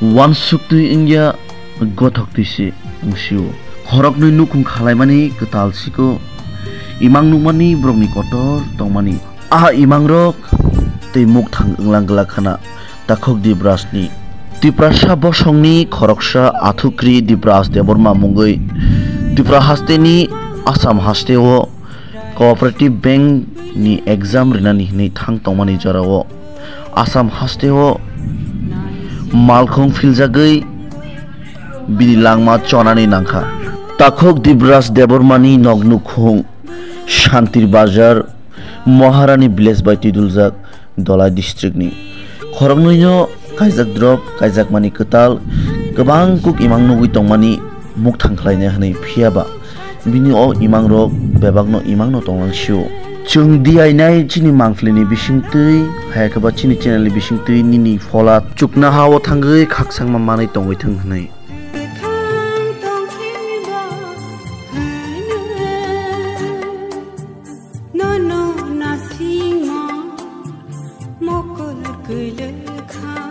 wan suktu India gothok tisi angsiu khorok nui nukung khalaimani ketal siko imang nukmani brokni kotor tongmani aha imang rok tei muk thang inglang gela khana takhok di brasni tiprasa bosongni khoroksa athukri di bras deborma mungoi tipra hasteni Assam hasteo cooperative bank ni exam rinani hinai thang tongmani jarao Assam hasteo malkhong filjagai bini langma chonani nangkha takhok dibras debormani nognu khung shantir bazar Maharani village by Tiduljak Dolai district ni khoroknoino kaijak drop kaijak mani ketal gobang kuk imang nugui tongmani muk thangkhlaina hanai phiaba bini o imang rok bebakno imang no tonglangsio chung diainai chini mangflini bisingtui hayakaba chini channel ni bisingtui nini fola chukna hawo thangai khaksangma manai tongoi thang hanai no no nasinga mokol kule kha